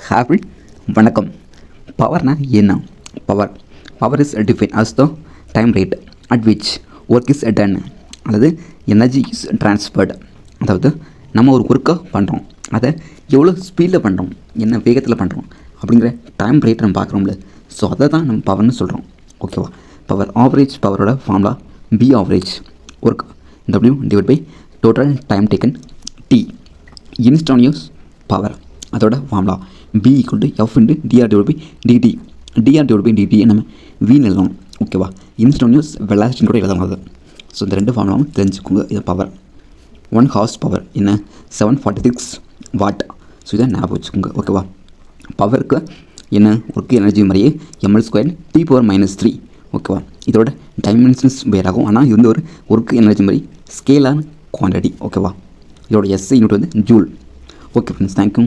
Happy வணக்கம். பவர்னா என்ன? Power is define as the time rate at which work is done அல்லது energy is transferred. அதாவது நம்ம ஒரு ஒர்க்கை பண்ணுறோம், அதை எவ்வளோ ஸ்பீடில் பண்ணுறோம், என்ன வேகத்தில் பண்ணுறோம் அப்படிங்கிற டைம் ரேட் நம்ம பார்க்குறோம்ல. ஸோ அதை தான் நம்ம பவர்னு சொல்கிறோம். ஓகேவா? ஆவரேஜ் பவரோட formula P average work W/by total time taken T. Instantaneous power அதோட ஃபார்முலா B = F/dr/dt. dr/dt நம்ம வீண் எழுதணும். ஓகேவா? இன்ஸ்டன்டேனியஸ் வெலாசிட்டின்னு கூட எழுதணும் அது. ஸோ இந்த ரெண்டு ஃபார்முலாவும் தெரிஞ்சுக்கோங்க. இது பவர் 1 ஹார்ஸ் பவர் என்ன 746 வாட். ஸோ இதை ஞாபகம் வச்சுக்கோங்க. ஓகேவா? பவருக்கு என்ன ஒர்க்கு எனர்ஜி மாதிரியே ml² T⁻³ ஓகேவா? இதோட டைமென்ஷன்ஸ் வேறாகும். ஆனால் இது வந்து ஒரு ஒர்க்கு எனர்ஜி மாதிரி ஸ்கேலான குவான்டிட்டி. ஓகேவா? இதோட SI யூனிட் வந்து ஜூல். Okay friends, thank you.